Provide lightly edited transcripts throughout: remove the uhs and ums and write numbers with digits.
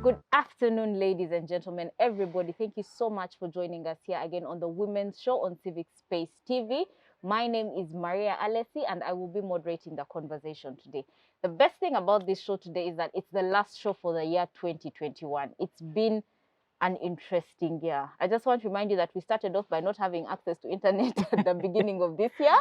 Good afternoon, ladies and gentlemen, everybody. Thank you so much for joining us here again on the Women's Show on Civic Space TV. My name is Maria Alesi, and I will be moderating the conversation today. The best thing about this show today is that it's the last show for the year 2021. It's been an interesting year. I just want to remind you that we started off by not having access to internet at the beginning of this year,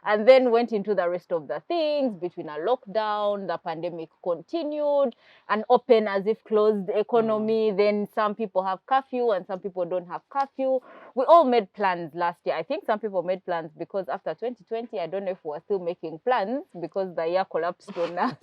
and then went into the rest of the things between a lockdown, the pandemic continued, an open as if closed economy. Then some people have curfew and some people don't have curfew. We all made plans last year. I think some people made plans because after 2020, I don't know if we're still making plans because the year collapsed on us.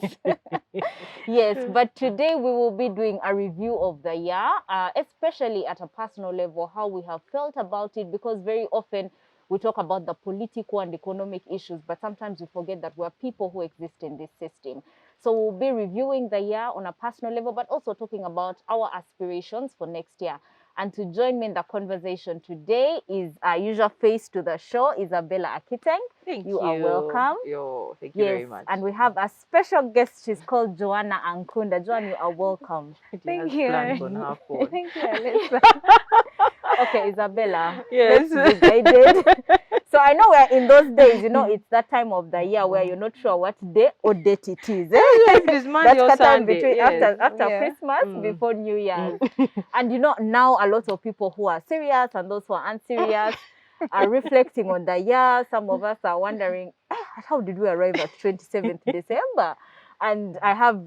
Yes, but today we will be doing a review of the year, especially at a personal level, how we have felt about it, because very often we talk about the political and economic issues, but sometimes we forget that we're people who exist in this system. So we'll be reviewing the year on a personal level, but also talking about our aspirations for next year. And to join me in the conversation today is our usual face to the show, Isabella Akiteng. Thank you. You are welcome. Thank you very much. And we have a special guest. She's called Joanna Ankunda. Joanna, you are welcome. Thank you. Plans on her phone. Thank you, Alesi. Okay, Isabella. Yes. Let's be guided. So I know we're in those days, you know, it's that time of the year where you're not sure what day or date it is. If it is Monday or That's the time Sunday, between yes. after Christmas, before New Year's. And you know, now a lot of people who are serious and those who are unserious are reflecting on the year. Some of us are wondering, how did we arrive at 27th December? And I have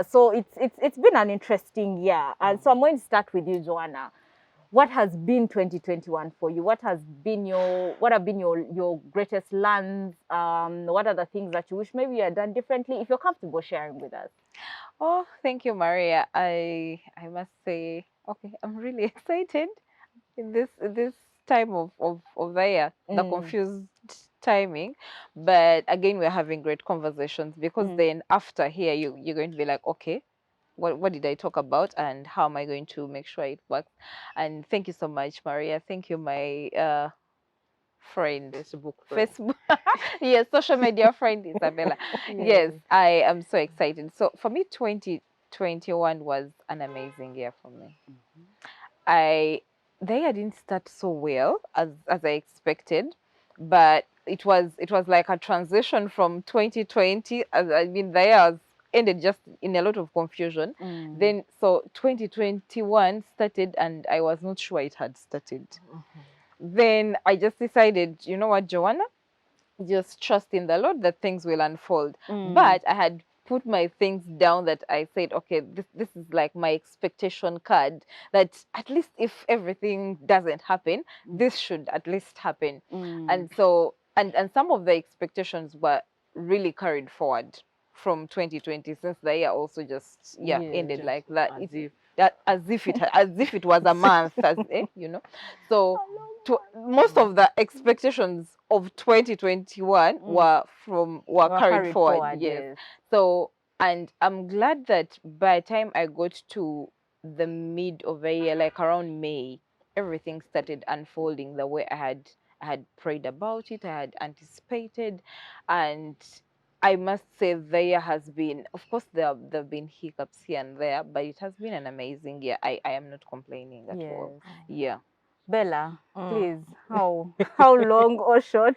so it's been an interesting year. And so I'm going to start with you, Joanna. What has been 2021 for you? What have been your greatest lands? What are the things that you wish maybe you had done differently? If you're comfortable sharing with us. Oh, thank you, Maria. I must say, okay, I'm really excited in this time of the year, the confused timing. But again, we're having great conversations, because then after here, you're going to be like, okay, what did I talk about, and how am I going to make sure it works? And thank you so much, Maria. Thank you, my friend, Facebook yes, social media friend, Isabella. Yes, I am so excited. So for me, 2021 was an amazing year for me. The year didn't start so well as I expected, but it was like a transition from 2020. I mean, the year was ended just in a lot of confusion. Then so 2021 started, and I was not sure it had started. Then I just decided, you know what, Joanna, just trust in the Lord that things will unfold. But I had put my things down, that I said, okay, this is like my expectation card, that at least if everything doesn't happen, this should at least happen. And so, and some of the expectations were really carried forward from 2020, since the year also just ended like that. As if it was a month, you know. So most of the expectations of 2021 were carried forward. Yes. So, and I'm glad that by the time I got to the mid of the year, like around May, everything started unfolding the way I had prayed about it, I had anticipated. And I must say the year has been, of course, there have been hiccups here and there, but it has been an amazing year. I am not complaining at all. Yeah. Bella, please, how long or short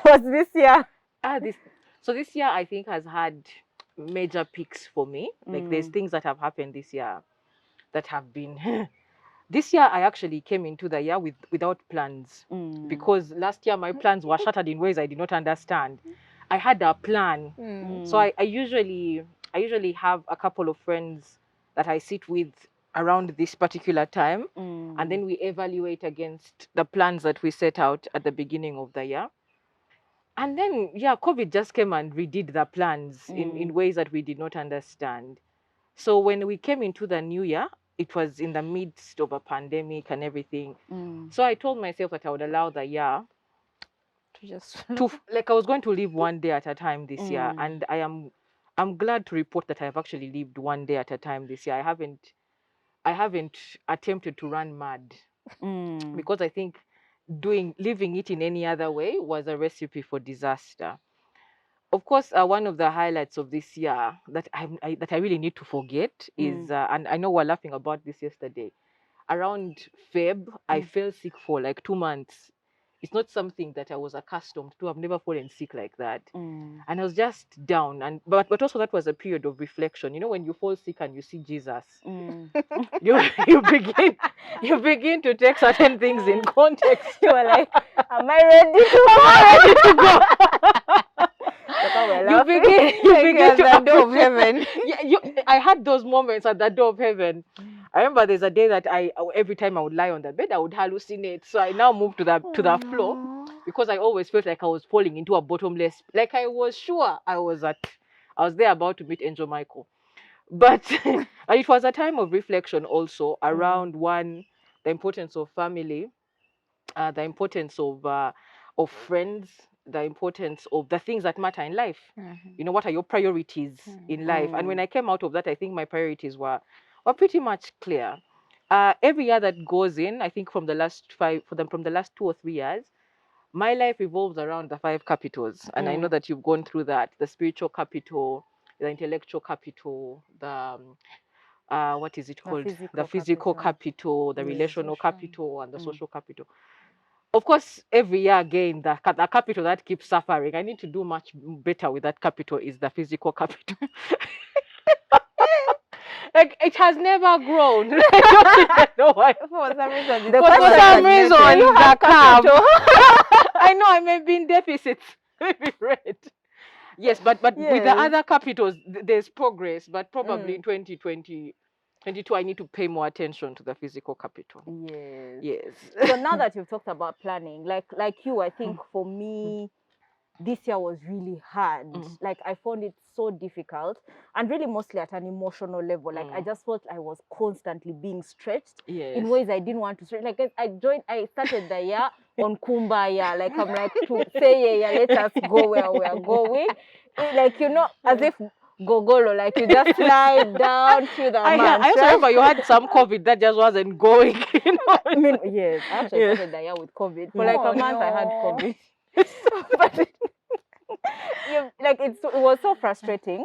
was this year? This year, I think, has had major peaks for me. Like, there's things that have happened this year that have been this year I actually came into the year without plans, because last year my plans were shattered in ways I did not understand. I had a plan. So I usually have a couple of friends that I sit with around this particular time, and then we evaluate against the plans that we set out at the beginning of the year. And then, COVID just came and redid the plans in ways that we did not understand. So when we came into the new year, it was in the midst of a pandemic and everything. So I told myself that I would allow the year like, I was going to live one day at a time this year. And I'm glad to report that I've actually lived one day at a time this year. I haven't attempted to run mad, because I think living it in any other way was a recipe for disaster. Of course, one of the highlights of this year that that I really need to forget is, and I know we're laughing about this yesterday, around Feb, I fell sick for like 2 months. It's not something that I was accustomed to. I've never fallen sick like that. And I was just down. And but also that was a period of reflection. You know, when you fall sick and you see Jesus, you you begin you begin to take certain things in context. You were like, am I ready to go? Am I ready to go? You you begin to the door of heaven. Yeah, I had those moments at the door of heaven. I remember there's a day that every time I would lie on the bed, I would hallucinate. So I now moved to the floor because I always felt like I was falling into a bottomless. Like I was sure I was there about to meet Angel Michael, but it was a time of reflection also around the importance of family, the importance of friends, the importance of the things that matter in life. You know, what are your priorities in life? And when I came out of that, I think my priorities were pretty much clear. Every year that goes in, I think from the last 2 or 3 years, my life revolves around the 5 capitals. And I know that you've gone through that: the spiritual capital, the intellectual capital, the what is it called? The physical capital, the relational capital, and the social capital. Of course, every year again, the capital that keeps suffering. I need to do much better with that capital is the physical capital. Like, it has never grown. I don't even know why. For some reason, For some reason, the capital. I know I may be in deficit. Maybe red. Yes, but with the other capitals, there's progress. But probably in 2022, I need to pay more attention to the physical capital. Yes. So now that you've talked about planning, like you, I think for me, this year was really hard. Like I found it so difficult, and really mostly at an emotional level. Like I just felt I was constantly being stretched in ways I didn't want to stretch. Like I started the year on Kumbaya. Like I'm like, to say yeah, let us go where we are going. Like, you know, as if Gogolo, like you just slide down through the I also remember you had some COVID that just wasn't going. You know? I mean, yes, I actually started the year with COVID. For like a month, I had COVID. But like it was so frustrating.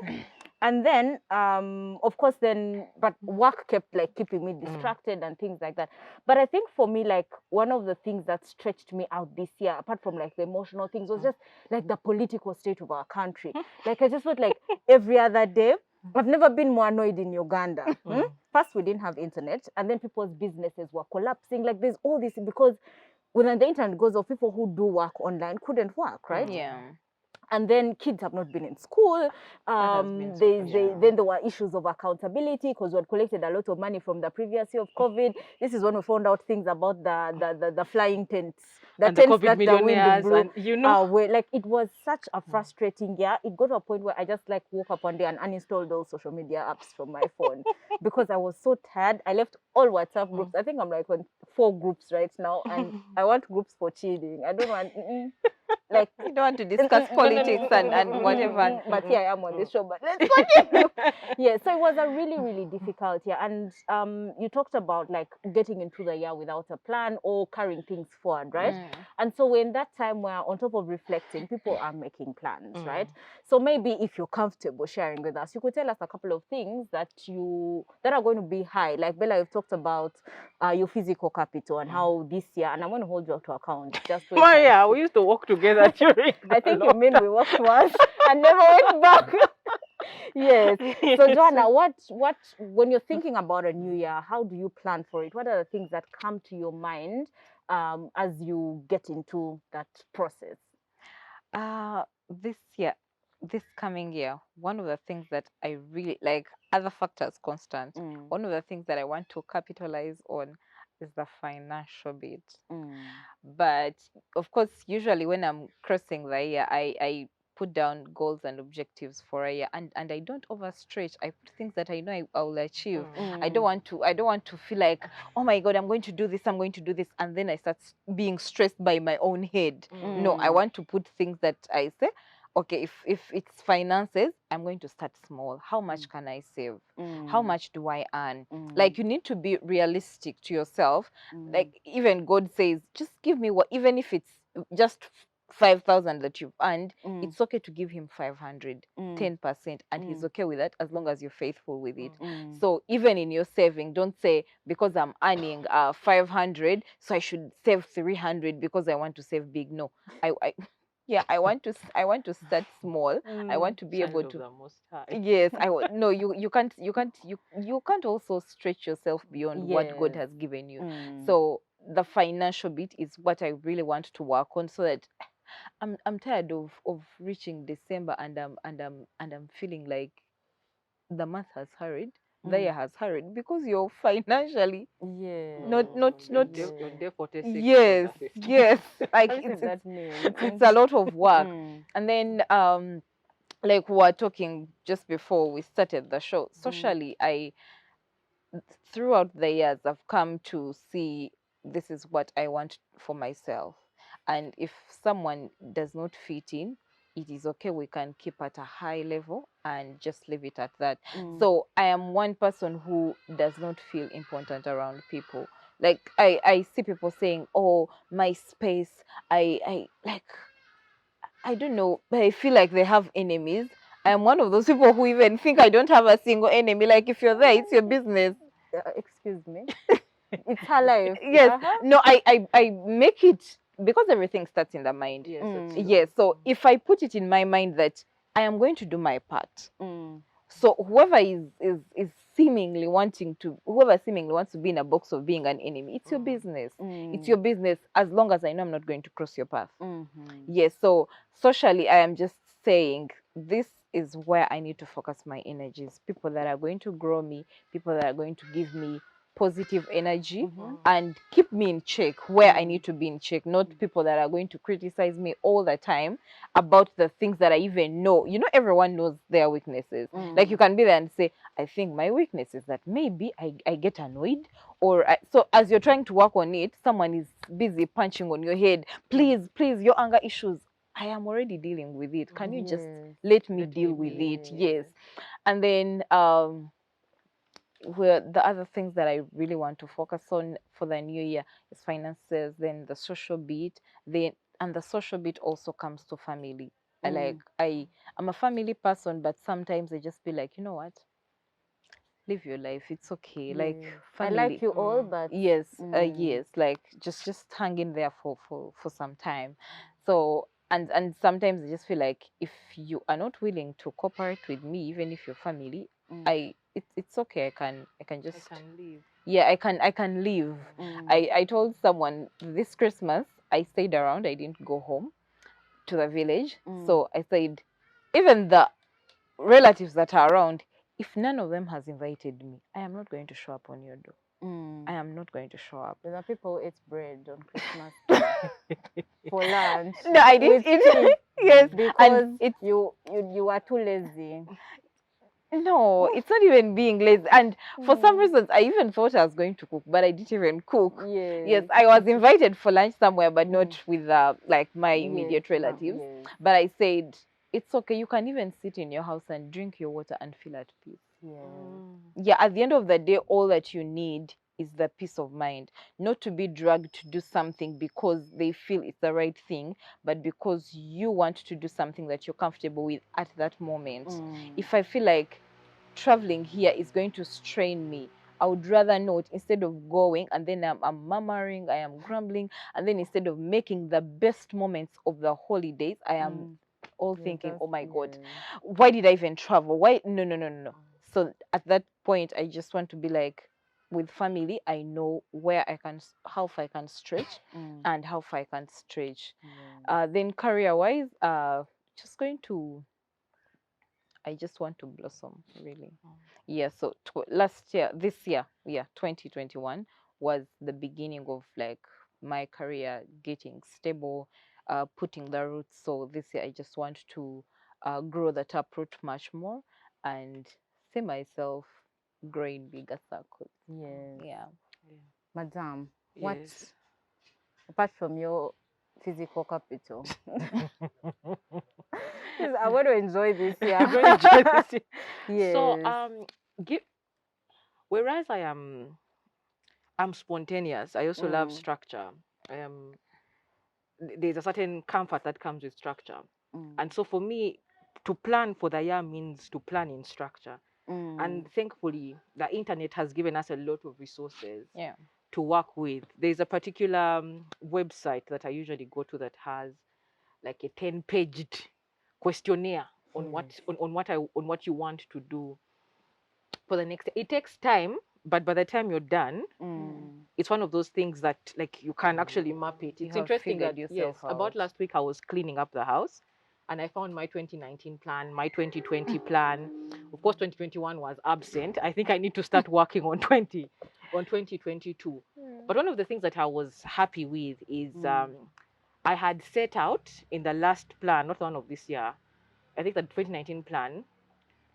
And then of course but work kept like keeping me distracted and things like that. But I think for me, like one of the things that stretched me out this year, apart from like the emotional things, was just like the political state of our country. Like I just felt like every other day, I've never been more annoyed in Uganda. First, we didn't have internet, and then people's businesses were collapsing. Like there's all this, because when the internet goes off, people who do work online couldn't work, right? Yeah. And then kids have not been in school. Then there were issues of accountability, because we had collected a lot of money from the previous year of COVID. This is when we found out things about the flying tents, the tents COVID that the wind millionaires, blew. and you know, like it was such a frustrating year. It got to a point where I just like woke up one day and uninstalled all social media apps from my phone because I was so tired. I left all WhatsApp groups. I think I'm like on 4 groups right now, and I want groups for chilling. I don't want. Like, you don't want to discuss politics and whatever. But here I am on this show, but let's continue. Yeah, so it was a really, really difficult year. And you talked about like getting into the year without a plan or carrying things forward, right? And so in that time where on top of reflecting, people are making plans, right? So maybe if you're comfortable sharing with us, you could tell us a couple of things that are going to be high. Like Bella, you've talked about your physical capital and how this year, and I'm going to hold you up to account. Just yeah, we used to walk together during. I think you mean we walked once and never went back. Yes. So Joanna, what when you're thinking about a new year, how do you plan for it? What are the things that come to your mind as you get into that process? This coming year, one of the things that I really like, other factors constant, one of the things that I want to capitalize on is the financial bit. But of course, usually when I'm crossing the year, I put down goals and objectives for a year, and I don't overstretch. I put things that I know I will achieve. I don't want to feel like, oh my God, I'm going to do this, and then I start being stressed by my own head. No, I want to put things that I say, okay, if it's finances, I'm going to start small. How much can I save? How much do I earn? Like, you need to be realistic to yourself. Like, even God says, just give me what, even if it's just 5,000 that you've earned, Mm. it's okay to give him 500, 10%, and he's okay with that as long as you're faithful with it. So even in your saving, don't say because I'm earning 500, so I should save 300 because I want to save big. No, I yeah, I want to start small. I want to be able Child of to. the Most High. Yes, no, you can't also stretch yourself beyond what God Yes. has given you. So the financial bit is what I really want to work on, so that I'm tired of reaching December and I'm feeling like the month has hurried, the year has hurried, because you're financially Yeah. not On day 46. yes, yes, like What does that mean? it's a lot of work. And then like we were talking just before we started the show, socially, I throughout the years I've come to see this is what I want for myself. And if someone does not fit in, it is okay. We can keep at a high level and just leave it at that. So I am one person who does not feel important around people. Like I see people saying, oh, my space, I like, I don't know, but I feel like they have enemies. I am one of those people who even think I don't have a single enemy. Like, if you're there, it's your business. Excuse me. It's her life. Yes. No, I make it, because everything starts in the mind. Yes, that's true. Yes. So if I put it in my mind that I am going to do my part, Mm. so whoever is seemingly wanting to, whoever seemingly wants to be in a box of being an enemy, it's your business. It's your business, as long as I know I'm not going to cross your path. Yes. So socially, I am just saying this is where I need to focus my energies. People that are going to grow me, people that are going to give me positive energy and keep me in check where I need to be in check, not people that are going to criticize me all the time about the things that I even know. You know, everyone knows their weaknesses. Like, you can be there and say, I think my weakness is that maybe I get annoyed, or so as you're trying to work on it, someone is busy punching on your head. Please, your anger issues, I am already dealing with it. Can you just let me deal with it? Yes. And then where the other things that I really want to focus on for the new year is finances, then the social bit, and the social bit also comes to family. I'm a family person, but sometimes I just be like, you know what? Live your life. It's okay. Like, I family. like you all, but Yes, yes. Like, just hang in there for some time. So and sometimes I just feel like if you are not willing to cooperate with me, even if you're family, it's okay. I can just I can leave. yeah, I can leave. I told someone this Christmas I stayed around. I didn't go home to the village. So I said, even the relatives that are around, if none of them has invited me, I am not going to show up on your door. I am not going to show up. There are people who eat bread on Christmas for lunch. No, I didn't eat. Yes, because and you are too lazy. no, it's not even being lazy. And for some reasons, I even thought I was going to cook, but I didn't even cook. Yes, I was invited for lunch somewhere, but not with like my immediate relatives. But I said, it's okay. You can even sit in your house and drink your water and feel at peace. Yeah, at the end of the day, all that you need is the peace of mind, not to be dragged to do something because they feel it's the right thing, but because you want to do something that you're comfortable with at that moment. If I feel like traveling here is going to strain me, I would rather not, instead of going and then I'm murmuring, I am grumbling, and then instead of making the best moments of the holidays, I am all thinking, oh my God, why did I even travel? Why? No. So at that point, I just want to be like, with family, I know where I can, how far I can stretch and how far I can stretch. Then career-wise, just going to, I just want to blossom, really. Yeah, so this year, 2021 was the beginning of like my career getting stable, putting the roots. So this year, I just want to grow the taproot much more and see myself growing bigger circles. Yeah. Madam, Yes. what, apart from your physical capital, I want to enjoy this year. I'm going to enjoy this year. Yes. So whereas I'm spontaneous, I also love structure. there's a certain comfort that comes with structure. Mm. And so for me, to plan for the year means to plan in structure. Mm. And thankfully, the internet has given us a lot of resources Yeah. to work with. There's a particular website that I usually go to that has like a 10-paged questionnaire on what you want to do for the next. It takes time, but by the time you're done, Mm. it's one of those things that like you can actually map it. You It's have interesting that figured yes, yourself about out. last week I was cleaning up the house and I found my 2019 plan, my 2020 plan. Of course, 2021 was absent. I think I need to start working on 2022. But one of the things that I was happy with is I had set out in the last plan, not the one of this year, I think the 2019 plan,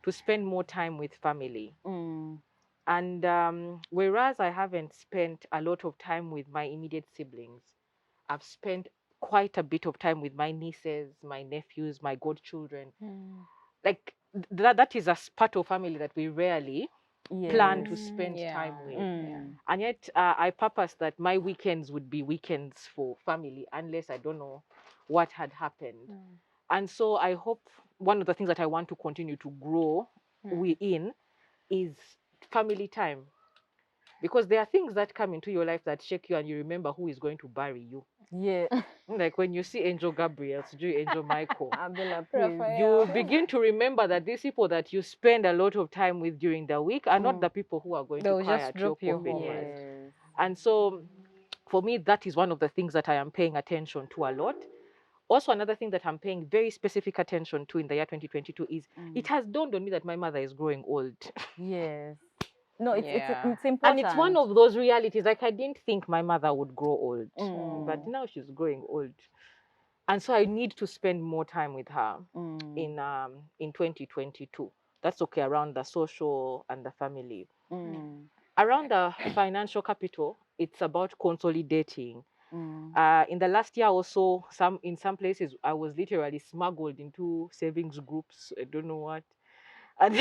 to spend more time with family. Mm. And whereas I haven't spent a lot of time with my immediate siblings, I've spent quite a bit of time with my nieces, my nephews, my godchildren. Like that is a part of family that we rarely plan to spend time with. And yet I purposed that my weekends would be weekends for family unless I don't know what had happened. And so I hope one of the things that I want to continue to grow in is family time. Because there are things that come into your life that shake you and you remember who is going to bury you. Yeah. Like when you see Angel Gabriel, Angel Michael, Abella, please. you begin to remember that these people that you spend a lot of time with during the week are not the people who are going They'll to cry just at your drop you coffin. home. Yes. Yes. And so for me, that is one of the things that I am paying attention to a lot. Also, another thing that I'm paying very specific attention to in the year 2022 is it has dawned on me that my mother is growing old. Yes. No, it's Yeah. important. And it's one of those realities. Like I didn't think my mother would grow old, but now she's growing old, and so I need to spend more time with her in 2022. That's okay around the social and the family. Around the financial capital, it's about consolidating. In the last year or so, in some places, I was literally smuggled into savings groups. I don't know what. And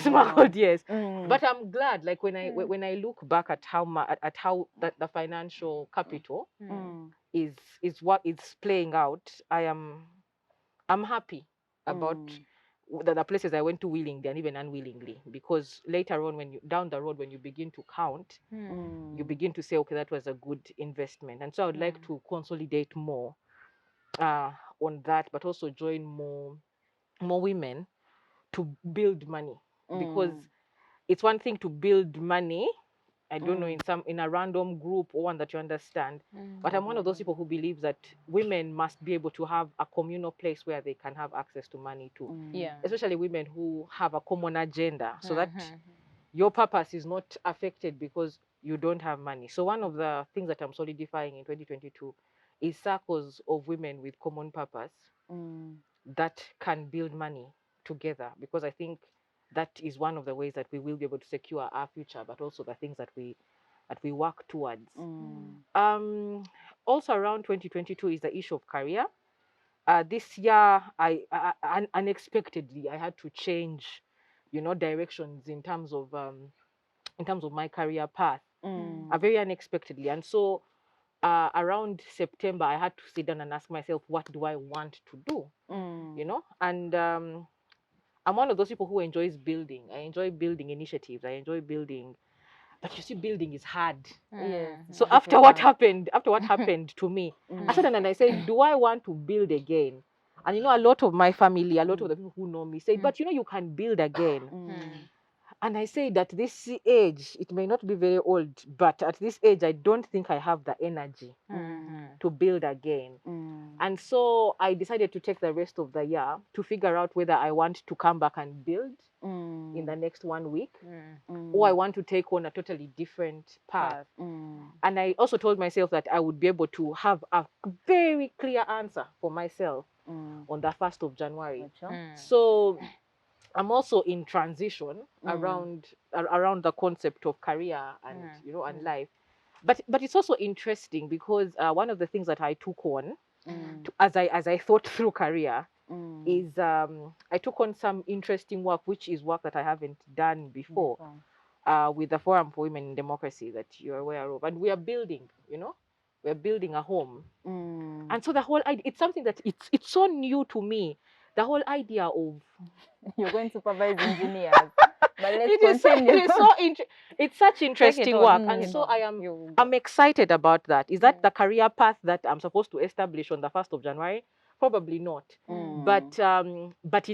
smuggled, yes. But I'm glad, like when I look back at how the financial capital is what it's playing out, I'm happy about the places I went to willingly and even unwillingly, because later on when you down the road when you begin to count, you begin to say, okay, that was a good investment. And so I would like to consolidate more on that, but also join more women to build money, because it's one thing to build money, I don't know, in a random group or one that you understand, but I'm one of those people who believes that women must be able to have a communal place where they can have access to money too, Yeah. especially women who have a common agenda, so that your purpose is not affected because you don't have money. So one of the things that I'm solidifying in 2022 is circles of women with common purpose that can build money together, because I think that is one of the ways that we will be able to secure our future, but also the things that we work towards. Also around 2022 is the issue of career. This year, unexpectedly I had to change, directions in terms of my career path, very unexpectedly, and so around September, I had to sit down and ask myself, what do I want to do? And I'm one of those people who enjoys building. I enjoy building initiatives. I enjoy building, but you see, building is hard. Yes. So after what happened to me, I sat down and I said, do I want to build again? And a lot of my family, a lot of the people who know me said, but you can build again. And I say that this age, it may not be very old, but at this age, I don't think I have the energy to build again. And so I decided to take the rest of the year to figure out whether I want to come back and build in the next 1 week, or I want to take on a totally different path. And I also told myself that I would be able to have a very clear answer for myself on the 1st of January. So I'm also in transition around the concept of career and and life, but it's also interesting because one of the things that I took on as I thought through career is I took on some interesting work, which is work that I haven't done before, with the Forum for Women in Democracy that you're aware of, and we are building we're building a home. Mm. And so the whole idea, it's something that it's so new to me. The whole idea of You're going to supervise engineers. But let's it is continue. it's such interesting work, on, and so you I'm excited about that. Is that Yeah. the career path that I'm supposed to establish on the 1st of January? Probably not. Mm. But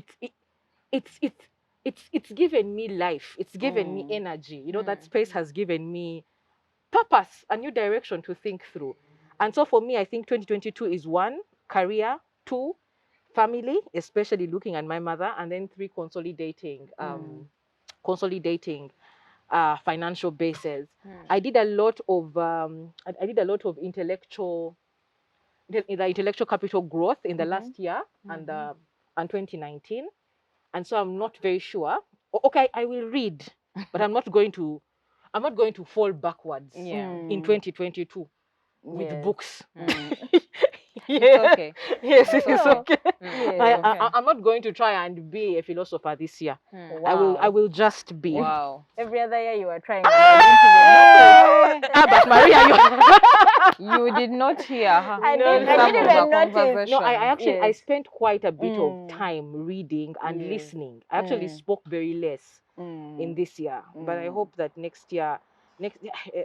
it's given me life. It's given me energy. You know, that space has given me purpose, a new direction to think through. And so for me, I think 2022 is 1, career; 2, family, especially looking at my mother; and then 3, consolidating financial bases. I did a lot of intellectual capital growth in the last year and 2019, and so I'm not very sure. Okay, I will read, but I'm not going to fall backwards in 2022 with Yes. books. It's okay. Yes, it is No. okay. Yes. I'm not going to try and be a philosopher this year. Wow. I will just be. Wow. Every other year you were trying. And I didn't even notice. But Maria, You did not hear her. I No, didn't, no. I Some didn't of even the notice. conversation. no, I actually I Yes. spent quite a bit of time reading and Yes. listening. I actually spoke very less in this year, but I hope that next year,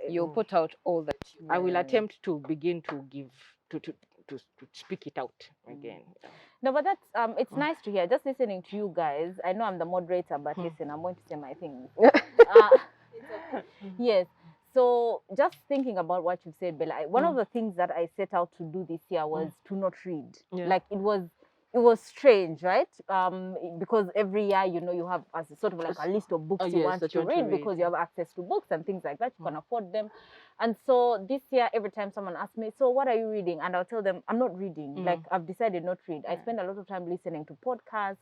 You'll put out all that. I will attempt to begin to give to speak it out again. No, but that's it's nice to hear. Just listening to you guys. I know I'm the moderator, but listen, I'm going to say my thing. Yes. So just thinking about what you've said, Bella, one of the things that I set out to do this year was to not read. Yeah. Like it was strange, right? Because every year, you know, you have as a sort of like a list of books you yes, want that to you want to read read, because you have access to books and things like that. You can afford them. And so this year, every time someone asks me, so what are you reading? And I'll tell them, I'm not reading. Like I've decided not to read. I spend a lot of time listening to podcasts,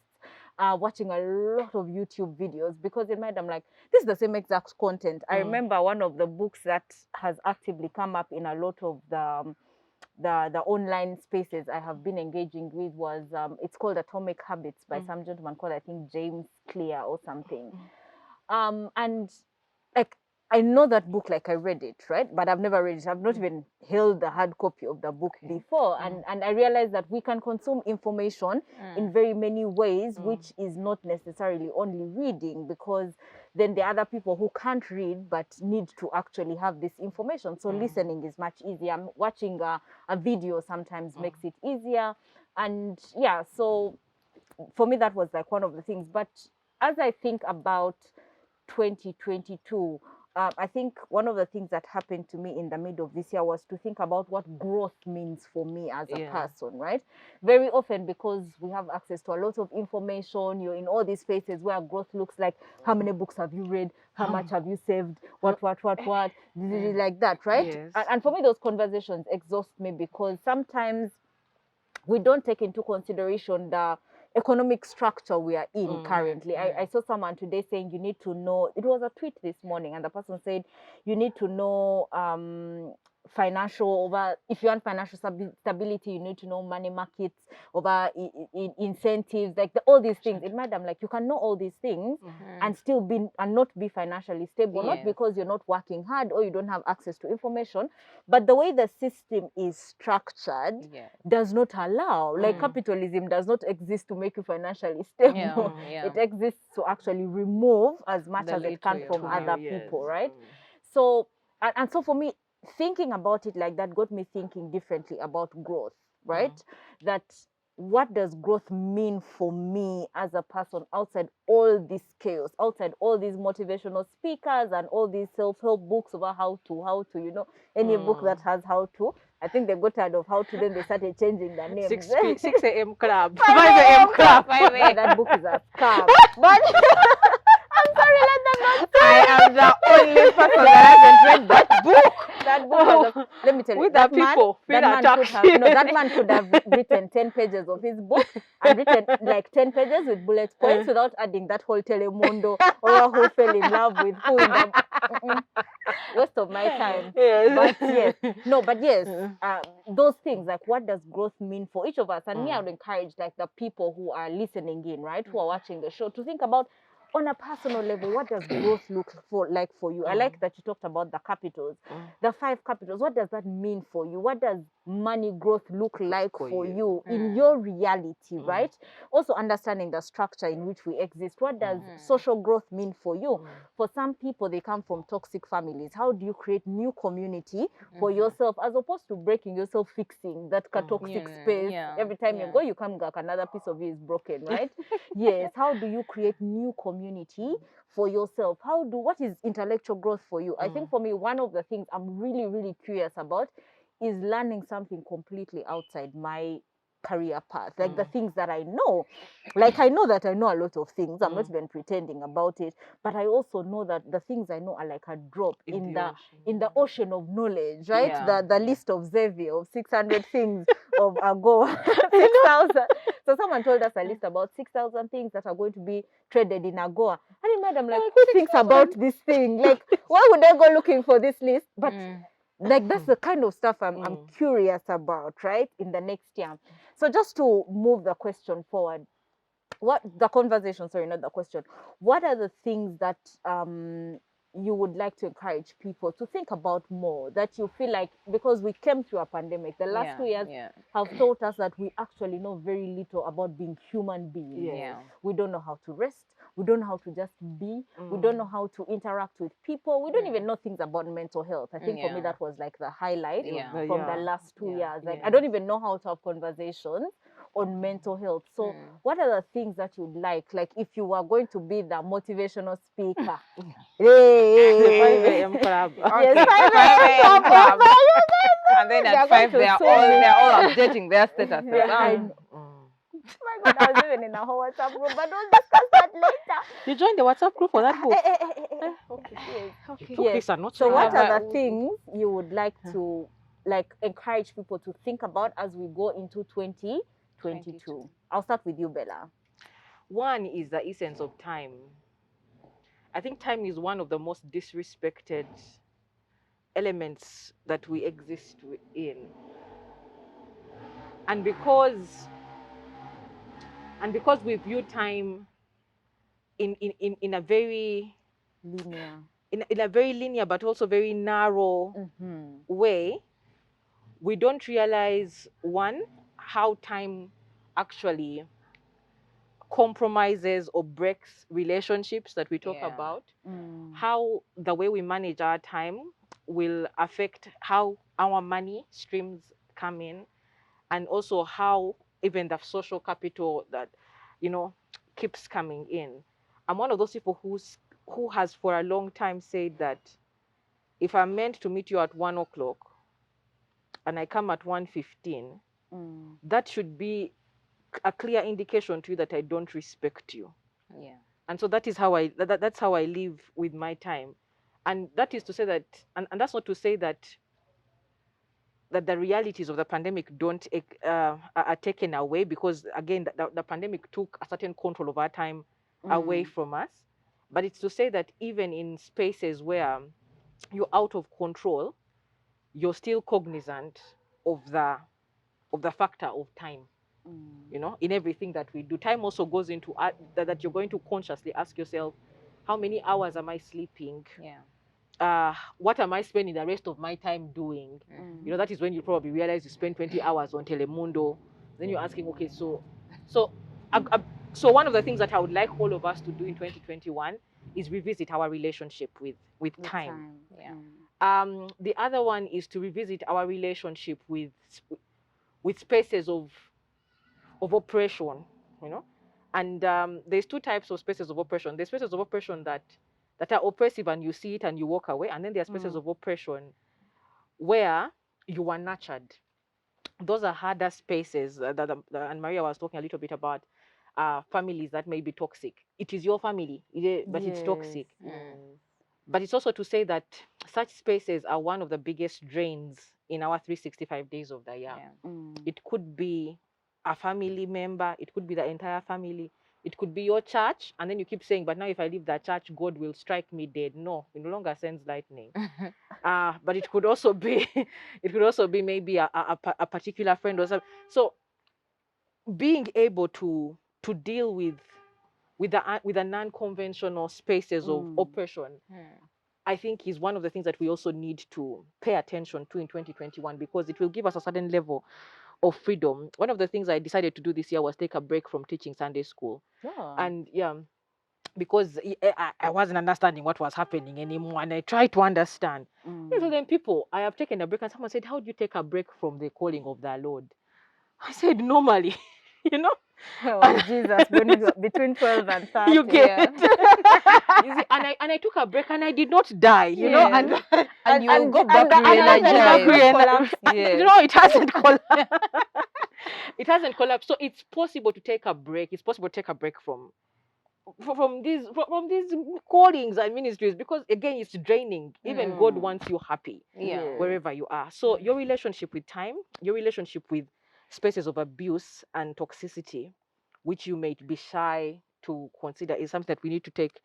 watching a lot of YouTube videos, because in my mind I'm like, this is the same exact content. I remember one of the books that has actively come up in a lot of the online spaces I have been engaging with was it's called Atomic Habits by some gentleman called, I think, James Clear or something. And like I know that book, like I read it, right? But I've never read it. I've not even held the hard copy of the book before. And I realized that we can consume information in very many ways, which is not necessarily only reading, because then there are other people who can't read but need to actually have this information. So listening is much easier. Watching a video sometimes makes it easier. And yeah, so for me, that was like one of the things. But as I think about 2022, I think one of the things that happened to me in the middle of this year was to think about what growth means for me as a person, right? Very often, because we have access to a lot of information, you're in all these spaces where growth looks like, how many books have you read? How much have you saved? What? Like that, right? Yes. And for me, those conversations exhaust me, because sometimes we don't take into consideration the economic structure we are in currently. I saw someone today saying you need to know, it was a tweet this morning, and the person said you need to know if you want financial stability, you need to know money markets, over incentives, like all these things. In madam, like you can know all these things and still not be financially stable, not because you're not working hard or you don't have access to information, but the way the system is structured does not allow, like capitalism does not exist to make you financially stable. It exists to actually remove as much as it can from other people, right? So and so for me, thinking about it like that got me thinking differently about growth, right? That what does growth mean for me as a person outside all this chaos, outside all these motivational speakers and all these self-help books about how to, you know, any book that has how to. I think they got tired of how to, then they started changing their names. 6 a.m. club, 5 a.m. club. That book is a scam. But I'm sorry, let them not. I am the only person that hasn't read that book. That book was let me tell you, With that the people, man, feel that man could have written 10 pages of his book and written like 10 pages with bullet points without adding that whole Telemundo or who fell in love with who in the waste of my time. But yes, those things, like what does growth mean for each of us? And me, I would encourage like the people who are listening in, right, who are watching the show, to think about on a personal level, what does growth look like for you? I like that you talked about the capitals, the 5 capitals. What does that mean for you? What does money growth look like for you in your reality, right? Also understanding the structure in which we exist. What does social growth mean for you? For some people, they come from toxic families. How do you create new community for yourself, as opposed to breaking yourself, fixing that toxic space? Every time you go, you come back, another piece of you is broken, right? Yes. How do you create new community for yourself? What is intellectual growth for you? I think for me, one of the things I'm really, really curious about is learning something completely outside my career path, like the things that I know. Like I know that I know a lot of things. I'm not even pretending about it, but I also know that the things I know are like a drop in the ocean of knowledge, right? The list of Xavier of 600 things of AGOA, 6,000. So someone told us a list about 6,000 things that are going to be traded in AGOA. And in mind, I'm like, who thinks about this thing? Like, why would I go looking for this list? But like that's the kind of stuff I'm curious about, right? In the next year. So just to move the question forward, what are the things that you would like to encourage people to think about more, that you feel like, because we came through a pandemic, the last 2 years have taught us that we actually know very little about being human beings. We don't know how to rest. We don't know how to just be. We don't know how to interact with people. We don't even know things about mental health. I think for me that was like the highlight from the last 2 years. Like I don't even know how to have conversations on mental health. So what are the things that you'd like if you were going to be the motivational speaker? The 5 a.m. club. Okay, Yes, 5 a.m. club. And then at 5 going to they're all updating their status. Oh my God, I was even in a whole WhatsApp group, but we'll discuss that later. You joined the WhatsApp group for that book? Okay. Yes. Okay. Took this and not So what Yeah, are but the things you would like to encourage people to think about as we go into 2022? I'll start with you, Bella. One is the essence of time. I think time is one of the most disrespected elements that we exist in. And because we view time in a very Linear. in a very linear but also very narrow way, we don't realize, one, how time actually compromises or breaks relationships that we talk about, how the way we manage our time will affect how our money streams come in, and also how even the social capital that keeps coming in. I'm one of those people who has for a long time said that if I'm meant to meet you at 1 o'clock and I come at 1:15, that should be a clear indication to you that I don't respect you. And so that is how that's how I live with my time. And that is to say that, and that's not to say that the realities of the pandemic are taken away, because again the pandemic took a certain control of our time away from us. But it's to say that even in spaces where you're out of control, you're still cognizant of the factor of time. In everything that we do. Time also goes into that you're going to consciously ask yourself, how many hours am I sleeping? What am I spending the rest of my time doing? That is when you probably realize you spend 20 hours on Telemundo. Then you're asking, okay, so one of the things that I would like all of us to do in 2021 is revisit our relationship with time. The other one is to revisit our relationship with spaces of oppression, and there's 2 types of spaces of oppression. There's spaces of oppression that are oppressive and you see it and you walk away, and then there are spaces of oppression where you are nurtured. Those are harder spaces that and Maria was talking a little bit about families that may be toxic. It is your family, but it's toxic. But it's also to say that such spaces are one of the biggest drains in our 365 days of the year. It could be a family member, it could be the entire family, it could be your church, and then you keep saying, but now if I leave that church, God will strike me dead. No, it no longer sends lightning. But it could also be maybe a particular friend or something. So being able to deal with with the non-conventional spaces of oppression, I think is one of the things that we also need to pay attention to in 2021, because it will give us a certain level of freedom. One of the things I decided to do this year was take a break from teaching Sunday school. And because I wasn't understanding what was happening anymore, and I tried to understand. So then I have taken a break, and someone said, how do you take a break from the calling of the Lord? I said, normally, you know. Oh, Jesus, between 12 and 30. You get Yeah. it. You see, and I took a break, and I did not die, you know. Yes. And you go and back the island has re-energized. not collapsed. Yes. No, it hasn't collapsed. It hasn't collapsed. So it's possible to take a break. It's possible to take a break from these callings and ministries, because again, it's draining. Even God wants you happy Yeah. wherever you are. So your relationship with time, your relationship with spaces of abuse and toxicity, which you may be shy to consider, is something that we need to take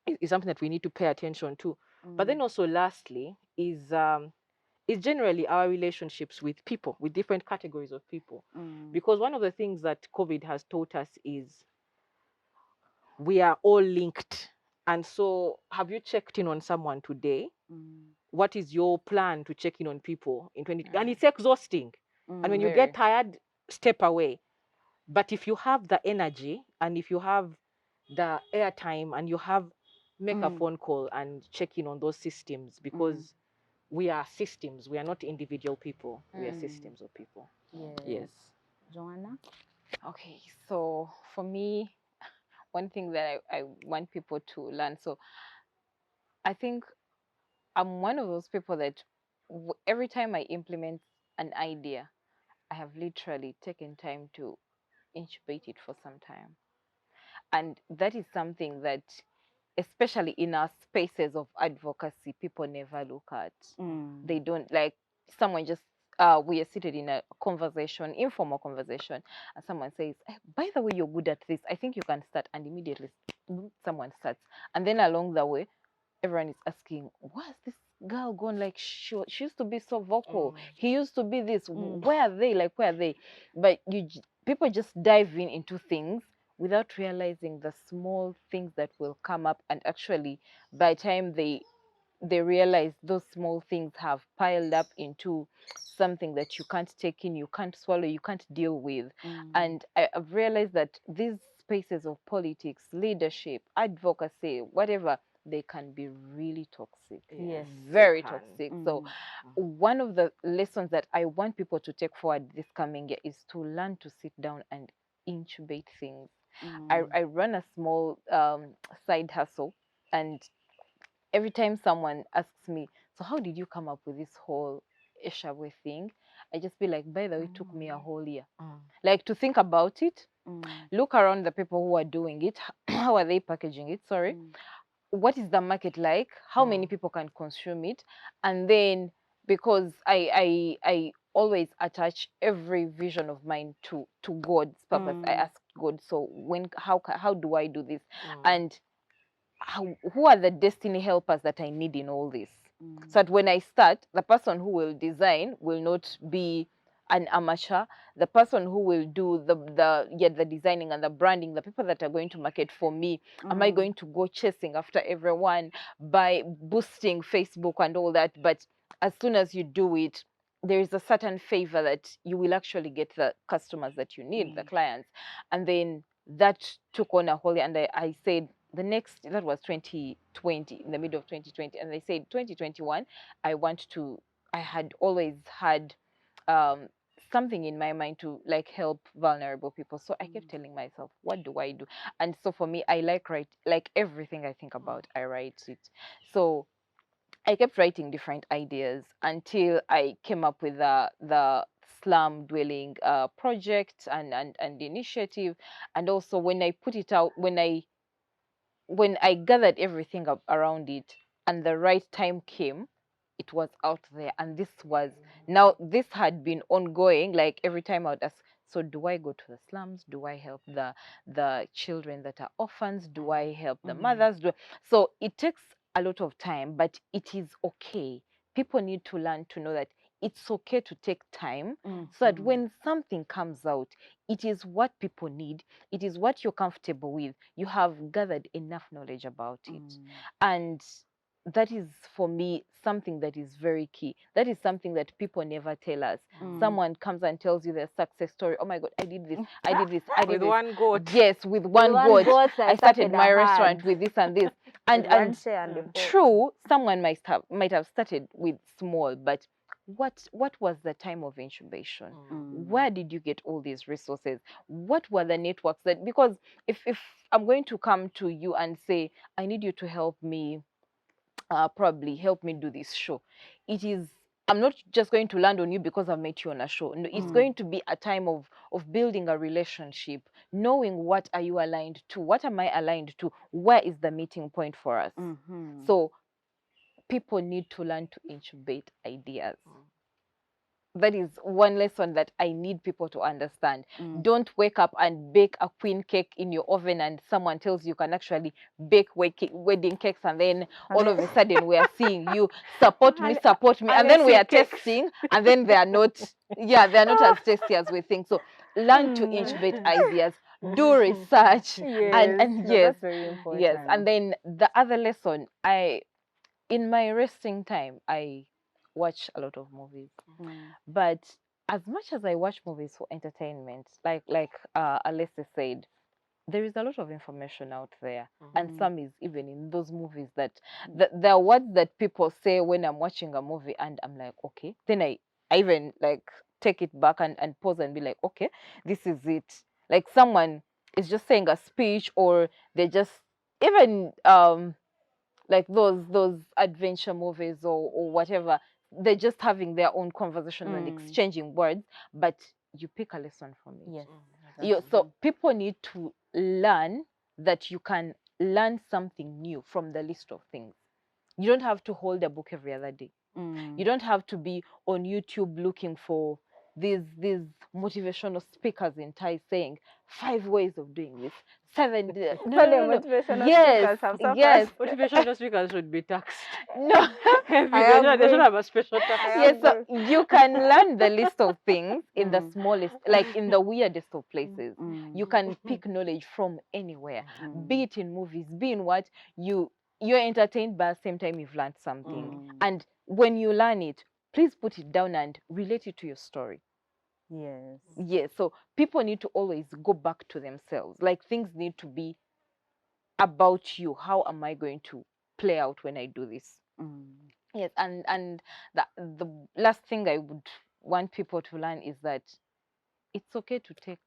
is something that we need to pay attention to. But then also lastly is generally our relationships with people, with different categories of people. Because one of the things that COVID has taught us is we are all linked. And so have you checked in on someone today? What is your plan to check in on people in 20? And it's exhausting. And when you Very. get tired, step away. But if you have the energy, and if you have the airtime, and you have, make a phone call and check in on those systems, because we are systems. We are not individual people. We are systems of people. Yes. Joanna? Okay, so for me, one thing that I want people to learn. So I think I'm one of those people that every time I implement an idea, I have literally taken time to incubate it for some time. And that is something that, especially in our spaces of advocacy, people never look at. They don't, like, someone just we are seated in a conversation, informal conversation, and someone says, by the way, you're good at this, I think you can start. And immediately someone starts, and then along the way everyone is asking, what's this girl gone? Like, she used to be so vocal, he used to be this, where are they, like, where are they? But people just dive into things without realizing the small things that will come up, and actually by the time they realize, those small things have piled up into something that you can't take in, you can't swallow, you can't deal with. And I've realized that these spaces of politics, leadership, advocacy, whatever, they can be really toxic. Yes, Very toxic. So one of the lessons that I want people to take forward this coming year is to learn to sit down and incubate things. I run a small side hustle, and every time someone asks me, so how did you come up with this whole Eshabwe thing? I just be like, by the way, it took me a whole year. Like, to think about it, look around the people who are doing it. How are they packaging it? Sorry. What is the market like? How many people can consume it? And then, because I always attach every vision of mine to God's purpose. I asked God, so how do I do this? And who are the destiny helpers that I need in all this? So that when I start, the person who will design will not be an amateur. The person who will do the designing and the branding, the people that are going to market for me, am I going to go chasing after everyone by boosting Facebook and all that? But as soon as you do it, there is a certain favor that you will actually get the customers that you need, the clients. And then that took on a whole, and I said, that was 2020, in the middle of 2020, and they said 2021, I had always had something in my mind to, like, help vulnerable people. So I kept telling myself, what do I do? And so for me, I like everything I think about, I write it. So I kept writing different ideas until I came up with the slum dwelling project and initiative. And also, when I put it out, when I gathered everything up around it, and the right time came, it was out there. And this had been ongoing. Like, every time I would ask, so do I go to the slums? Do I help the children that are orphans? Do I help the mothers? So it takes a lot of time, but it is okay. People need to learn to know that it's okay to take time so that when something comes out, it is what people need, it is what you're comfortable with, you have gathered enough knowledge about it. And that is, for me, something that is very key. That is something that people never tell us. Someone comes and tells you their success story. Oh my God, I did this, I did this, I did With this. one goat. Yes, with one one goat. goat, I started my a restaurant herd. with this and this. And With one share and a goat. true, someone might have started with small, but what was the time of incubation? Where did you get all these resources? What were the networks that, because if I'm going to come to you and say, I need you to help me, probably help me do this show, it is, I'm not just going to land on you because I've met you on a show. No, it's going to be a time of building a relationship, knowing what are you aligned to, what am I aligned to, where is the meeting point for us. So people need to learn to incubate ideas. That is one lesson that I need people to understand. Don't wake up and bake a queen cake in your oven and someone tells you can actually bake wedding cakes, and then all of a sudden we are seeing you support me, and then we are testing, and then they are not, they are not as tasty as we think. So learn to incubate ideas, do research, and No, yes, that's very important. yes. And then the other lesson, in my resting time, I watch a lot of movies. But as much as I watch movies for entertainment, like Alesi said, there is a lot of information out there, and some is even in those movies that there are words that people say when I'm watching a movie, and I'm like, okay. Then I even like take it back and pause and be like, okay, this is it. Like someone is just saying a speech, or they just even like those adventure movies or whatever, they're just having their own conversations and exchanging words, but you pick a lesson from it. Yes. So people need to learn that you can learn something new from the list of things. You don't have to hold a book every other day. You don't have to be on YouTube looking for these motivational speakers in Thai saying 5 ways of doing this, 7 Motivational yes, speakers have suffered. yes. Motivational speakers should be taxed. No. They should have a special tax. Yes, so you can learn the list of things in the smallest, like in the weirdest of places. You can pick knowledge from anywhere, be it in movies, be in what you're entertained, but at the same time you've learned something. And when you learn it, please put it down and relate it to your story. Yes. Yes, so people need to always go back to themselves. Like things need to be about you. How am I going to play out when I do this? Yes, and the last thing I would want people to learn is that it's okay to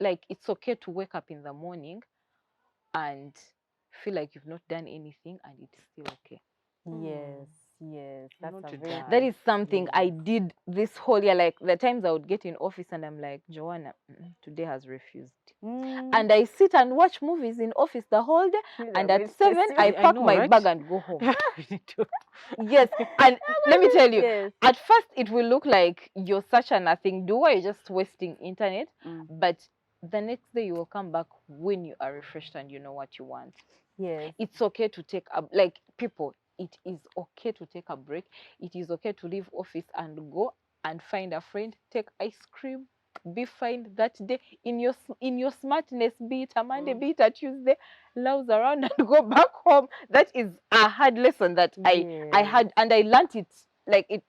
it's okay to wake up in the morning and feel like you've not done anything, and it's still okay. Yes, that's Not a to very die. That is something I did this whole year. Like the times I would get in office and I'm like, Joanna, today has refused. And I sit and watch movies in office the whole day, and at 7 I pack know, my right? bag and go home. Yes, and let me tell you, Yes. at first it will look like you're such a nothing doer, you're just wasting internet, but the next day you will come back when you are refreshed and you know what you want. Yes. It's okay to take people, it is okay to take a break. It is okay to leave office and go and find a friend, take ice cream, be fine that day in your smartness, be it a Monday, be it a Tuesday, louse around and go back home. That is a hard lesson that I had, and I learned it like it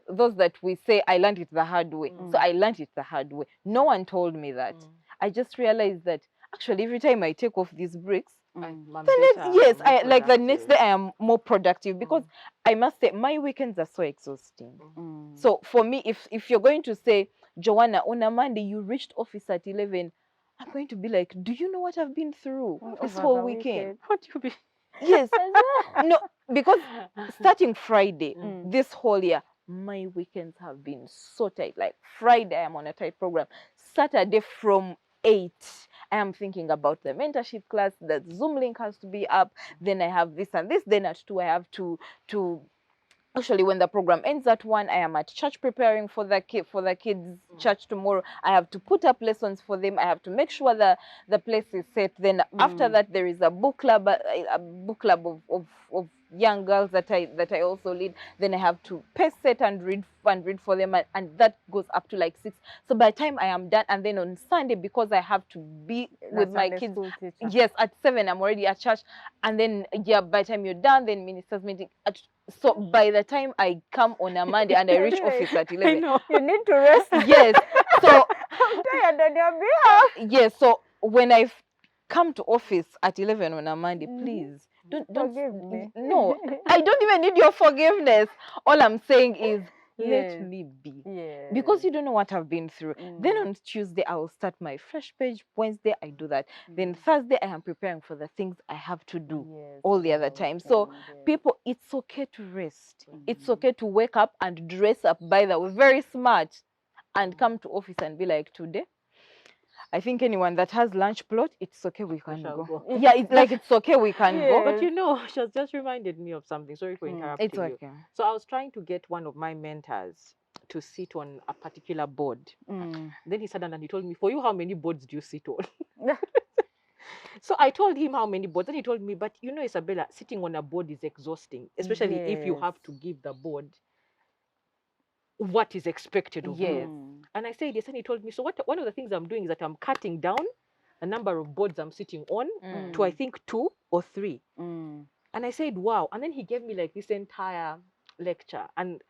those that we say I learned it the hard way. So I learned it the hard way. No one told me that. I just realized that actually every time I take off these breaks, the next day I am more productive, because I must say my weekends are so exhausting. So for me, if you're going to say, Joanna, on a Monday you reached office at 11, I'm going to be like, do you know what I've been through this whole weekend? What you be? Yes. No, because starting Friday, this whole year, my weekends have been so tight. Like Friday, I'm on a tight program. Saturday from 8, I am thinking about the mentorship class. The Zoom link has to be up. Then I have this and this. Then at 2, I have to Actually, when the program ends at 1, I am at church preparing for the kids' church tomorrow. I have to put up lessons for them. I have to make sure the place is set. Then after that, there is a book club, of young girls that I also lead. Then I have to pace set and read for them, and that goes up to like 6. So by the time I am done, and then on Sunday, because I have to be with my Sunday kids, school teacher. yes, at 7 I'm already at church, and then by the time you're done, then ministers meeting so by the time I come on a Monday and I reach office at 11, I know. You need to rest. yes, so I'm tired on your behalf. yes, so when I come to office at 11 on a Monday, please don't Forgive me. No, I don't even need your forgiveness. All I'm saying is Yes. let me be. Yeah. Because you don't know what I've been through. Then on Tuesday, I will start my fresh page. Wednesday, I do that. Then Thursday, I am preparing for the things I have to do all the other time. So people, it's okay to rest. It's okay to wake up and dress up, by the way, very smart, and come to office and be like, today, I think anyone that has lunch plot, it's okay, we can shall go. go. Yeah, it's like it's okay, we can go. But you know, she has just reminded me of something. Sorry for interrupting It's you. okay. So I was trying to get one of my mentors to sit on a particular board. Then he sat down and he told me, for you, how many boards do you sit on? So I told him how many boards. And he told me, but you know, Isabella, sitting on a board is exhausting, especially if you have to give the board what is expected of you. And I said yes. And he told me, so one of the things I'm doing is that I'm cutting down a number of boards I'm sitting on to, I think, 2 or 3. And I said, wow. And then he gave me like this entire lecture. And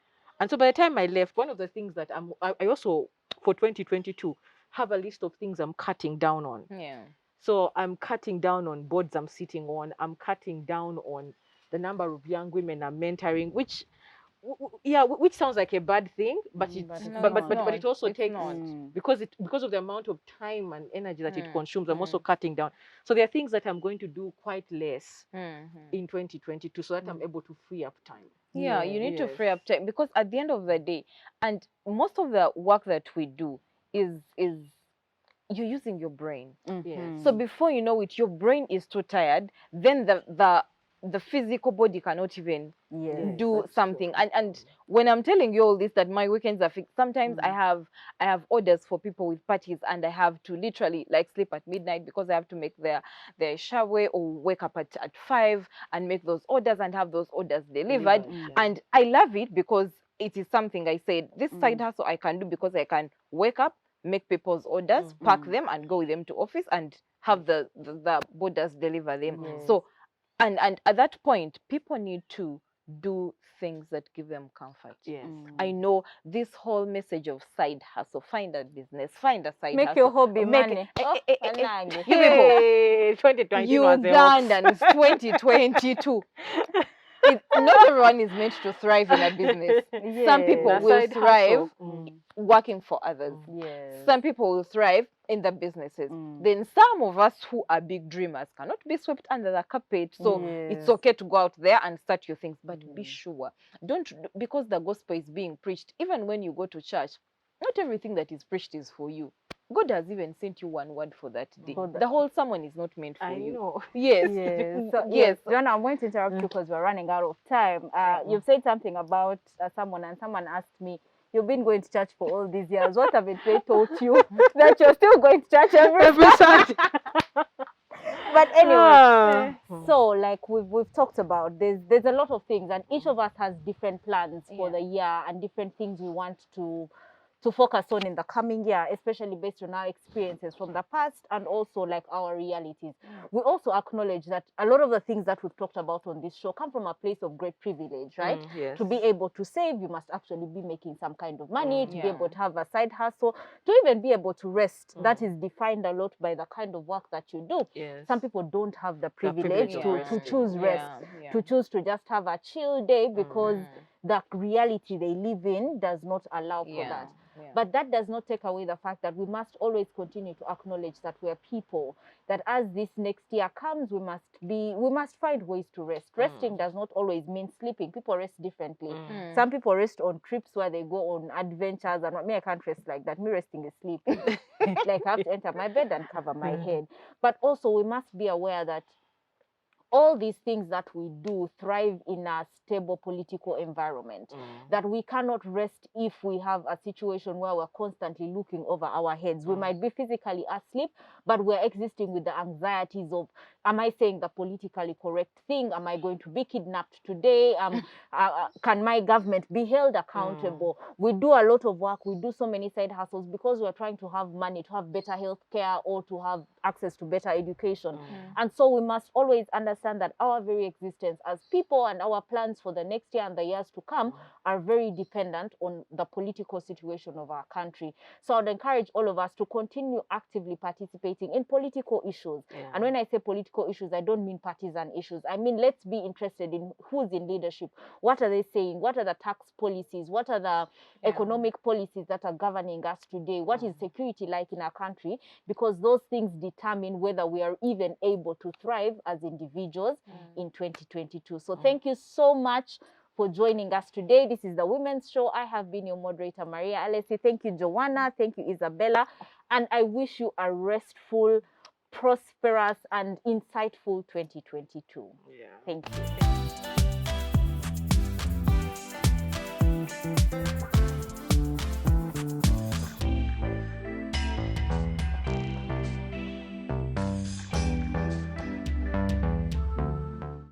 so by the time I left, one of the things that I also, for 2022, have a list of things I'm cutting down on. Yeah. So I'm cutting down on boards I'm sitting on. I'm cutting down on the number of young women I'm mentoring, which which sounds like a bad thing, but it also takes because of the amount of time and energy that it consumes. I'm also cutting down. So there are things that I'm going to do quite less in 2022, so that I'm able to free up time. Yeah, you need to free up time, because at the end of the day, and most of the work that we do is you're using your brain. Yes. So before you know it, your brain is too tired. Then the physical body cannot even do something. And when I'm telling you all this, that my weekends are fixed, sometimes I have orders for people with parties, and I have to literally like sleep at midnight because I have to make their shower, or wake up at 5 and make those orders and have those orders delivered. And I love it because it is something I said, this side hustle I can do because I can wake up, make people's orders, pack them, and go with them to office and have the borders deliver them. So and at that point, people need to do things that give them comfort. Yes. I know this whole message of side hustle, find a business, find a side Make hustle. your hobby Make money. People, Hey, 2020 was a hoax. Ugandans 2022. Not everyone is meant to thrive in a business. Some people The will side thrive hustle. working for others. Yes. Some people will thrive in the businesses. Then some of us who are big dreamers cannot be swept under the carpet. So it's okay to go out there and start your things, but be sure, don't, because the gospel is being preached. Even when you go to church, not everything that is preached is for you. God has even sent you one word for that day. The whole sermon is not meant for you. I know. Yes. Yes. So, Yes. Joanna, I'm going to interrupt you because we're running out of time. You've said something about someone, and someone asked me, you've been going to church for all these years. What have they taught you that you're still going to church every Sunday? But anyway, so like we've talked about, there's a lot of things, and each of us has different plans for the year and different things we want to focus on in the coming year, especially based on our experiences from the past and also like our realities. We also acknowledge that a lot of the things that we've talked about on this show come from a place of great privilege, right? Yes. To be able to save, you must actually be making some kind of money, to be able to have a side hustle, to even be able to rest. That is defined a lot by the kind of work that you do. Yes. Some people don't have the privilege of to resting. choose rest, to choose to just have a chill day because the reality they live in does not allow for that. But that does not take away the fact that we must always continue to acknowledge that we're people, that as this next year comes, we must find ways to rest. Resting does not always mean sleeping. People rest differently. Some people rest on trips where they go on adventures, and me, I can't rest like that. Me resting is sleeping. Like I have to enter my bed and cover my head. But also we must be aware that all these things that we do thrive in a stable political environment, that we cannot rest if we have a situation where we're constantly looking over our heads. We might be physically asleep, but we're existing with the anxieties of, am I saying the politically correct thing? Am I going to be kidnapped today? Can my government be held accountable? We do a lot of work. We do so many side hustles because we're trying to have money, to have better health care, or to have access to better education. And so we must always understand that our very existence as people and our plans for the next year and the years to come are very dependent on the political situation of our country. So I'd encourage all of us to continue actively participating in political issues. And when I say political issues, I don't mean partisan issues. I mean, let's be interested in who's in leadership. What are they saying? What are the tax policies? What are the economic policies that are governing us today? What is security like in our country? Because those things determine whether we are even able to thrive as individuals in 2022. So thank you so much for joining us today. This is the Women's Show. I have been your moderator, Maria Alesi. Thank you, Joanna. Thank you, Isabella. And I wish you a restful, prosperous, and insightful 2022. Thank you.